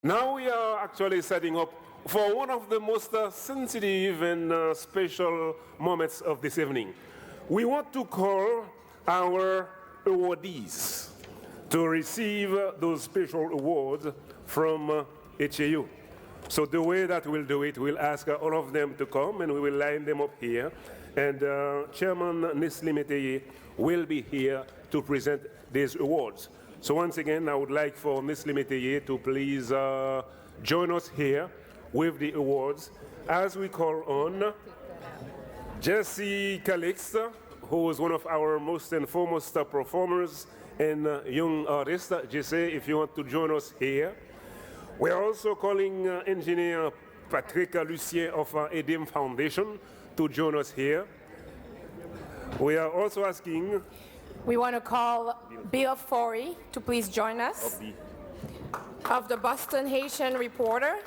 Now we are actually setting up for one of the most sensitive and special moments of this evening. We want to call our awardees to receive those special awards from HAU. So the way that we'll do it, we'll ask all of them to come and we will line them up here. And Chairman Nestle Métayer will be here to present these awards. So once again, I would like for Nestle Métayer to please join us here with the awards as we call on Jesse Calix, who is one of our most and foremost performers and young artists. Jesse, if you want to join us here. We are also calling engineer Patrick Lucien of EDIM Foundation to join us here. We are also asking... We want to call Bill Forey to please join us. Of the Boston Haitian Reporter.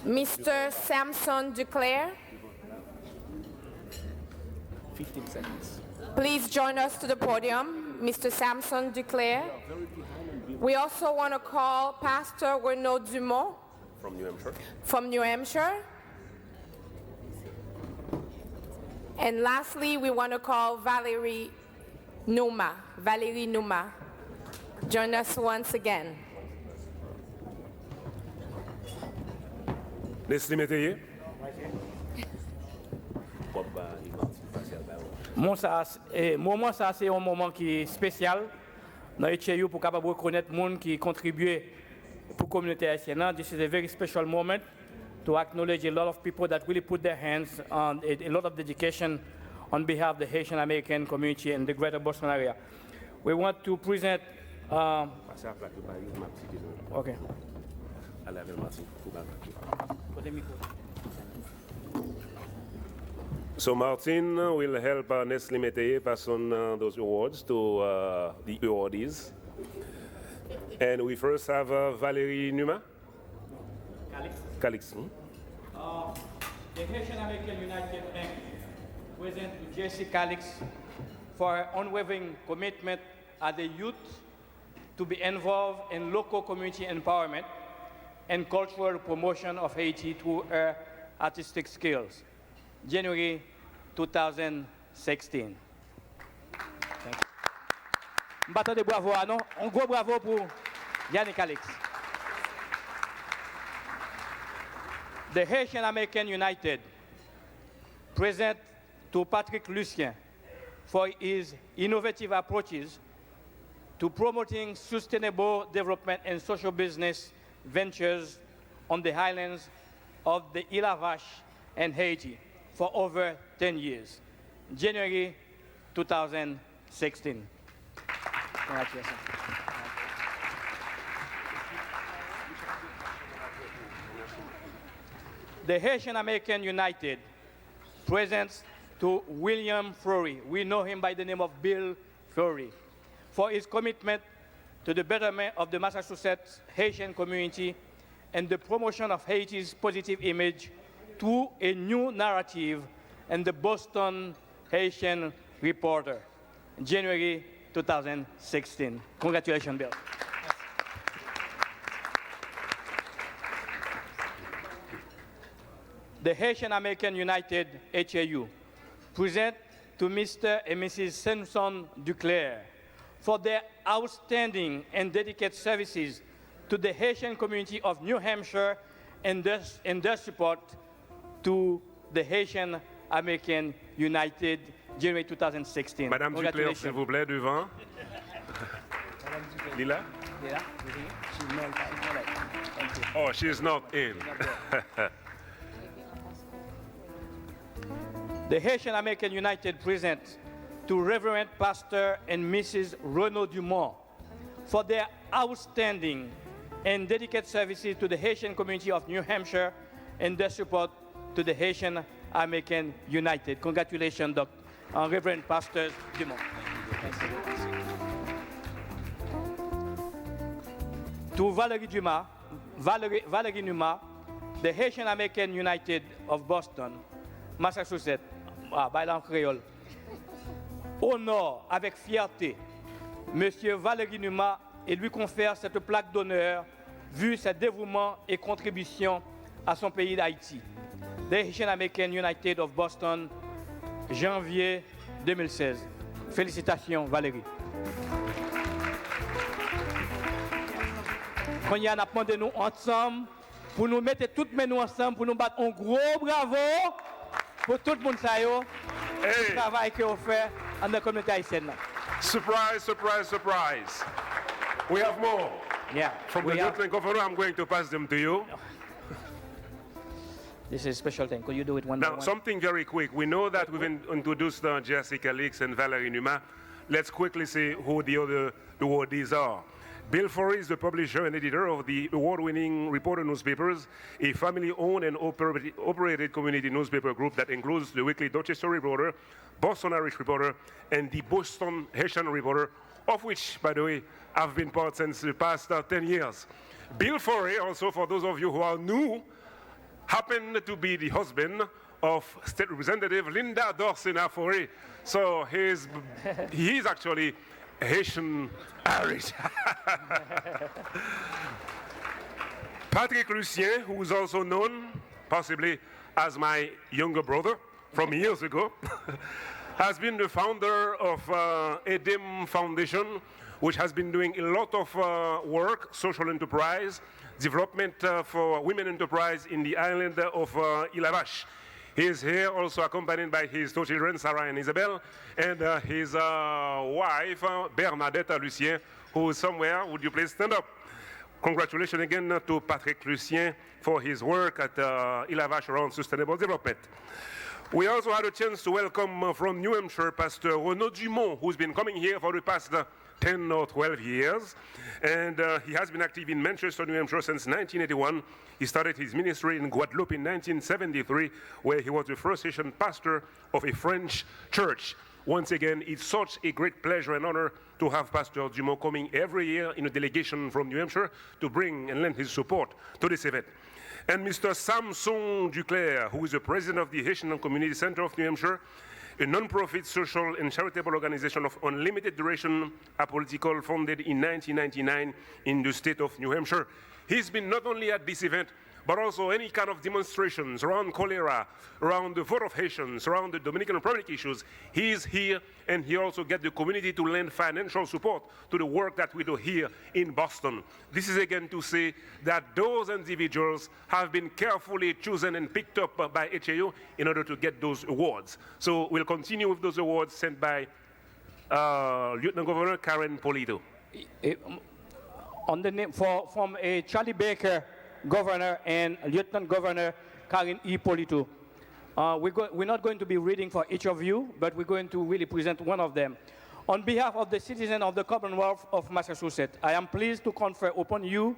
Mr. Samson Duclair. 15 seconds. Please join us to the podium, Mr. Samson Duclair. We also want to call Pastor Renaud Dumont. From New Hampshire. From New Hampshire. And lastly, we want to call Valérie Nouma. Valérie Nouma. Join us once again. Nestle Métayer. Moment ça c'est un moment qui est spécial dans HAU pour capable reconnaître les gens qui contribuent pour la communauté haïtienne. This is a very special moment to acknowledge a lot of people that really put their hands on a lot of dedication on behalf of the Haitian American community in the greater Boston area. We want to present. Okay. So Martin will help Nestle Métayer pass on those awards to the awardees. And we first have Valérie Numa. Calix. The Haitian American United Bank present to Jesse Calix for her unwavering commitment as a youth to be involved in local community empowerment and cultural promotion of Haiti through her artistic skills. January 2016. Thank you. Bâton de bravo, non? Un gros bravo pour Yannick Calix. The Haitian American United present to Patrick Lucien for his innovative approaches to promoting sustainable development and social business ventures on the islands of the Île Vache and Haiti for over 10 years. January 2016. Congratulations. The Haitian American United presents to William Flory. We know him by the name of Bill Flory, for his commitment to the betterment of the Massachusetts Haitian community and the promotion of Haiti's positive image through a new narrative in the Boston Haitian Reporter, January 2016. Congratulations, Bill. The Haitian American United HAU present to Mr. and Mrs. Samson Duclair for their outstanding and dedicated services to the Haitian community of New Hampshire and their support to the Haitian American United, January 2016. Madame Duclair, s'il vous plaît, devant. Lila? Oh, she's not in. The Haitian American United presents to Reverend Pastor and Mrs. Renaud Dumont for their outstanding and dedicated services to the Haitian community of New Hampshire and their support to the Haitian American United. Congratulations, Reverend Pastor Dumont. To Valérie Numa, the Haitian American United of Boston, Massachusetts, Bailan Créole, honore avec fierté Monsieur Valérie Numa et lui confère cette plaque d'honneur vu ses dévouements et contributions à son pays d'Haïti. The Haitian American United of Boston, janvier 2016. Félicitations, Valérie. Quand il y a un appel de nous ensemble, pour nous mettre toutes mes nous ensemble, pour nous battre un gros bravo pour tout le monde le travail qu'on fait dans la communauté haïtienne. Surprise, surprise, surprise. We have more. Yeah. From the Lieutenant Governor, I'm going to pass them to you. This is a special thing. Could you do it one by Now, one? something very quick. We know that we've introduced Jessica Leaks and Valerie Numa. Let's quickly see who the other awardees are. Bill Forey is the publisher and editor of the award-winning Reporter newspapers, a family-owned and operated community newspaper group that includes the weekly Dorchester Reporter, Boston Irish Reporter, and the Boston Haitian Reporter, of which, by the way, I've been part since the past 10 years. Bill Forey, also for those of you who are new, happened to be the husband of State Representative Linda Dorsina Forey. So he's actually Haitian Irish. Patrick Lucien, who is also known possibly as my younger brother from years ago, has been the founder of EDIM Foundation, which has been doing a lot of work, social enterprise, development for women enterprise in the island of Ilavash. He is here also accompanied by his two children, Sarah and Isabel, and his wife, Bernadette Lucien, who is somewhere. Would you please stand up? Congratulations again to Patrick Lucien for his work at Ilavash around sustainable development. We also had a chance to welcome from New Hampshire Pastor Renaud Dumont, who's been coming here for the past 10 or 12 years. And he has been active in Manchester, New Hampshire since 1981. He started his ministry in Guadeloupe in 1973, where he was the first Haitian pastor of a French church. Once again, it's such a great pleasure and honor to have Pastor Dumont coming every year in a delegation from New Hampshire to bring and lend his support to this event. And Mr. Samson Duclair, who is the president of the Haitian Community Center of New Hampshire, a non-profit social and charitable organization of unlimited duration, apolitical, founded in 1999 in the state of New Hampshire. He's been not only at this event, but also any kind of demonstrations around cholera, around the vote of Haitians, around the Dominican Republic issues. He is here, and he also gets the community to lend financial support to the work that we do here in Boston. This is again to say that those individuals have been carefully chosen and picked up by HAO in order to get those awards. So we'll continue with those awards sent by Lieutenant Governor Karen Polito. On the name from a Charlie Baker, Governor, and Lieutenant Governor Karen E. Polito. We're not going to be reading for each of you, but we're going to really present one of them. On behalf of the citizens of the Commonwealth of Massachusetts, I am pleased to confer upon you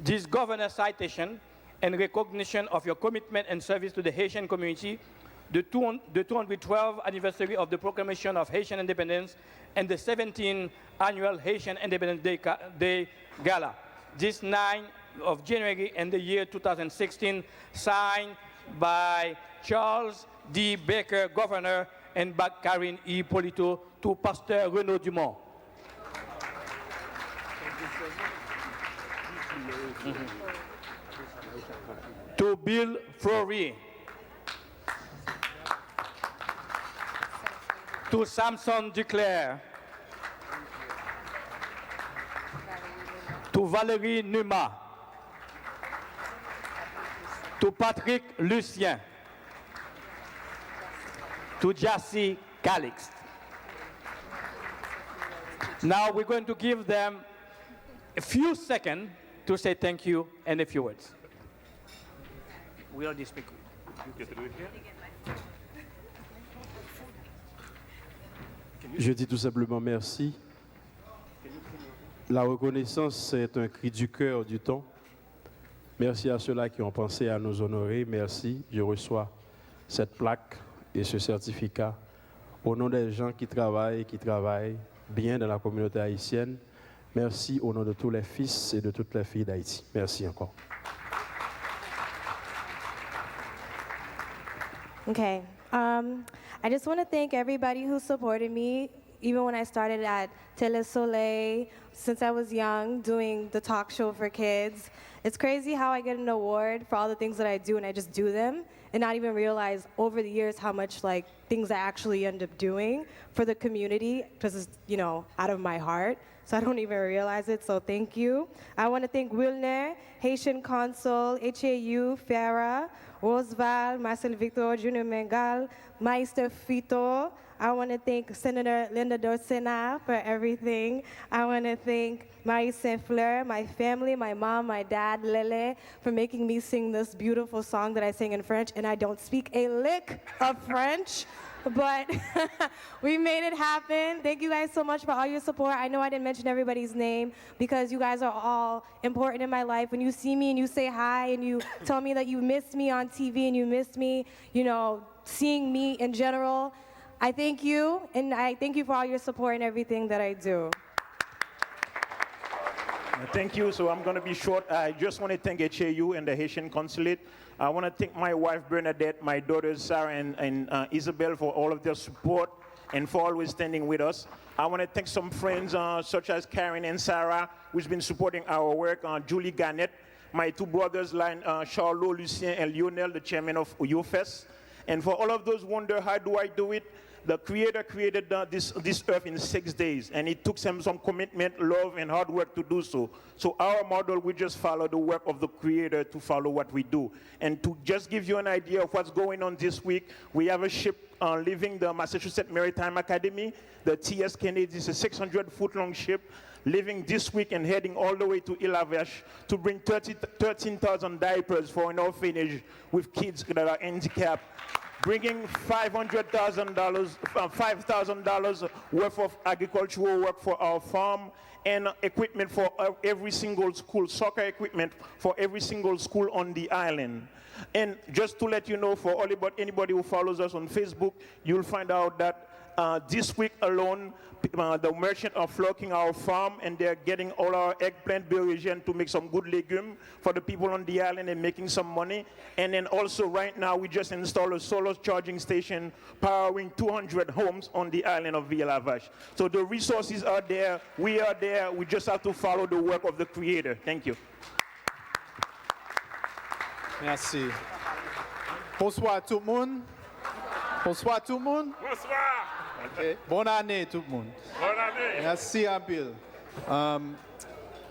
this Governor's citation and recognition of your commitment and service to the Haitian community, the 212th anniversary of the proclamation of Haitian independence, and the 17th annual Haitian Independence Day Gala. This 9th of January in the year 2016, signed by Charles D. Baker, Governor, and by Karen E. Polito to Pastor Renaud Dumont. To Bill Forey. To Samson Duclair. To Valérie Numa. To Patrick Lucien. To Jassy Calix. Now we're going to give them a few seconds to say thank you and a few words. We already speak. Je dis tout simplement merci. La reconnaissance, c'est un cri du cœur du temps. Merci à ceux-là qui ont pensé à nous honorer. Merci. Je reçois cette plaque et ce certificat au nom des gens qui travaillent bien dans la communauté haïtienne. Merci au nom de tous les fils et de toutes les filles d'Haïti. Merci encore. Okay. I just want to thank everybody who supported me even when I started at Télé Soleil, since I was young, doing the talk show for kids. It's crazy how I get an award for all the things that I do and I just do them and not even realize over the years how much like things I actually end up doing for the community because it's, you know, out of my heart. So I don't even realize it, so thank you. I want to thank Wilner, Haitian Consul, HAU, Farah, Roosevelt, Marcel Victor, Junior Mengal, Meister Fito. I want to thank Senator Linda Dorsena for everything. I want to thank Marie Saint-Fleur, my family, my mom, my dad, Lele, for making me sing this beautiful song that I sing in French, and I don't speak a lick of French, but we made it happen. Thank you guys so much for all your support. I know I didn't mention everybody's name because you guys are all important in my life. When you see me and you say hi and you tell me that you missed me on TV and you missed me, you know, seeing me in general, I thank you, and I thank you for all your support and everything that I do. Thank you. So I'm going to be short. I just want to thank HAU and the Haitian Consulate. I want to thank my wife, Bernadette, my daughters, Sarah and Isabel, for all of their support and for always standing with us. I want to thank some friends such as Karen and Sarah, who's been supporting our work, Julie Garnett, my two brothers, Charlot, Lucien, and Lionel, the chairman of UFES. And for all of those who wonder, how do I do it? The Creator created this earth in 6 days, and it took some commitment, love, and hard work to do so. So our model, we just follow the work of the Creator to follow what we do. And to just give you an idea of what's going on this week, we have a ship leaving the Massachusetts Maritime Academy. The T.S. Kennedy is a 600-foot-long ship leaving this week and heading all the way to Ilavash to bring 13,000 diapers for an orphanage with kids that are handicapped, bringing $5,000 worth of agricultural work for our farm and equipment for every single school, soccer equipment for every single school on the island. And just to let you know, for anybody who follows us on Facebook, you'll find out that this week alone, the merchants are flocking our farm, and they're getting all our eggplant berries to make some good legume for the people on the island and making some money. And then also right now, we just installed a solar charging station powering 200 homes on the island of Villa-Vache. So the resources are there, we are there, we just have to follow the work of the Creator. Thank you. Merci. Bonsoir tout le monde. Bonsoir tout le monde. Bonsoir. Okay. Bonne année tout le monde. Bonne année. Merci un peu.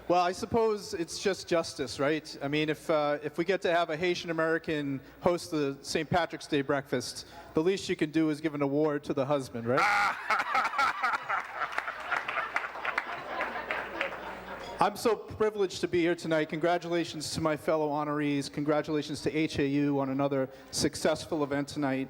Well, I suppose it's just justice, right? I mean, if we get to have a Haitian American host the St. Patrick's Day breakfast, the least you can do is give an award to the husband, right? I'm so privileged to be here tonight. Congratulations to my fellow honorees. Congratulations to HAU on another successful event tonight.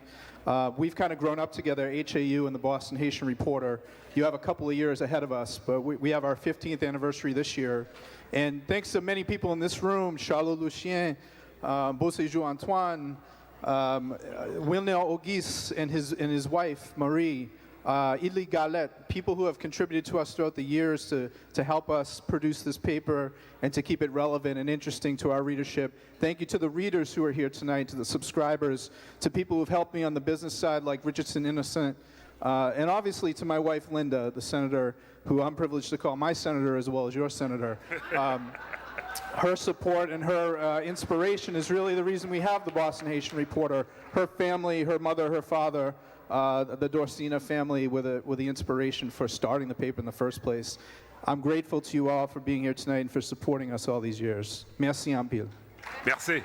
We've kind of grown up together, HAU and the Boston Haitian Reporter. You have a couple of years ahead of us, but we have our 15th anniversary this year. And thanks to many people in this room, Charlot Lucien, Beauséjour Antoine, Wilner Auguste and his wife, Marie, Idli Galette, people who have contributed to us throughout the years to help us produce this paper and to keep it relevant and interesting to our readership. Thank you to the readers who are here tonight, to the subscribers, to people who've helped me on the business side like Richardson Innocent, and obviously to my wife Linda, the senator, who I'm privileged to call my senator as well as your senator. Her support and her inspiration is really the reason we have the Boston Haitian Reporter. Her family, her mother, her father, the Dorsina family were the inspiration for starting the paper in the first place. I'm grateful to you all for being here tonight and for supporting us all these years. Merci en pile. Merci.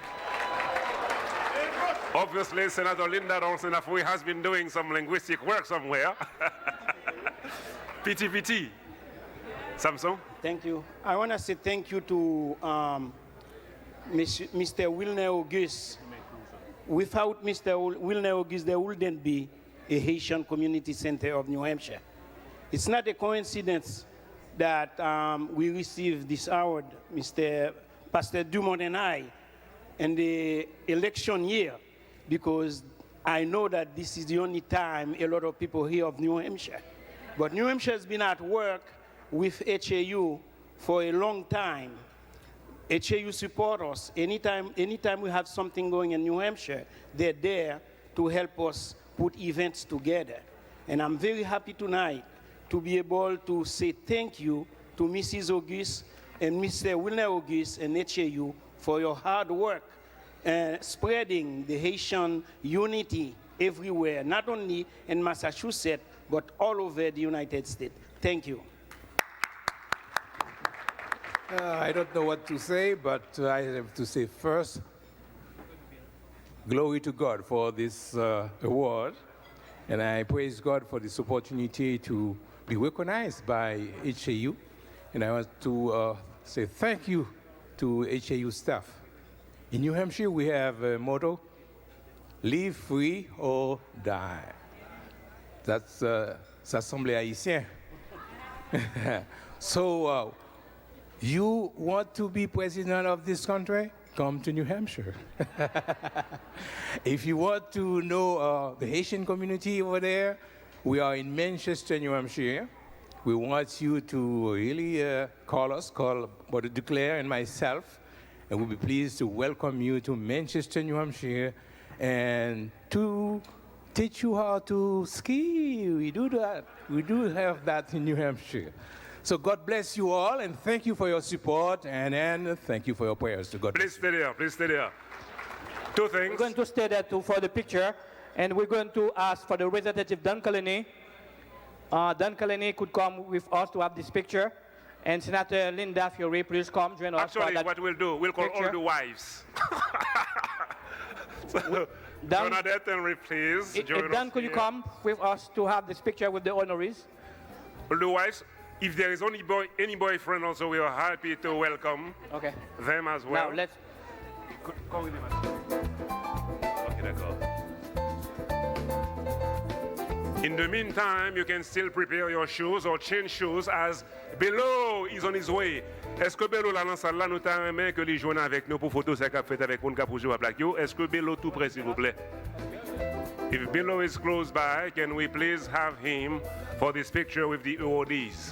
Obviously, Senator Linda Dorsena has been doing some linguistic work somewhere. PT. Samson? Thank you. I want to say thank you to Mr. Wilner Auguste. Without Mr. Wilner Auguste, there wouldn't be a Haitian Community Center of New Hampshire. It's not a coincidence that we received this award, Pastor Dumont and I, in the election year, because I know that this is the only time a lot of people hear of New Hampshire. But New Hampshire has been at work with HAU for a long time. HAU support us. Anytime we have something going in New Hampshire, they're there to help us put events together. And I'm very happy tonight to be able to say thank you to Mrs. Auguste and Mr. Wilner Auguste and HAU for your hard work and spreading the Haitian unity everywhere, not only in Massachusetts, but all over the United States. Thank you. I don't know what to say, but I have to say first, glory to God for this award. And I praise God for this opportunity to be recognized by HAU. And I want to say thank you to HAU staff. In New Hampshire, we have a motto, live free or die. That's Assemblée Haïtienne. So, you want to be president of this country? Come to New Hampshire. If you want to know the Haitian community over there, we are in Manchester, New Hampshire. We want you to really call Brother Duclair and myself, and we'll be pleased to welcome you to Manchester, New Hampshire, and to teach you how to ski. We do that. We do have that in New Hampshire. So God bless you all, and thank you for your support, and thank you for your prayers to God. Please stay there. Please stay there. Two things. We're going to stay there for the picture, and we're going to ask for the representative Dan Kalani. Dan Kalani could come with us to have this picture, and Senator Linda Fiore, please come join us. Actually, what we'll do, we'll call all the wives. So, Dan, Bernadette and Rick, please join us. Dan, could you come with us to have this picture with the honorees? All the wives. If there is any boyfriend also, we are happy to welcome them as well. Now, let's... Come with me, okay, d'accord. In the meantime, you can still prepare your shoes or change shoes as Bello is on his way. Est-ce que Bello là dans salle là nous t'a aimé que les joigne avec nous pour photo ça qu'a fait avec nous pour jouer à plaque yo? Est-ce que Bello tout près s'il vous plaît? If Bello is close by, can we please have him for this picture with the awardees?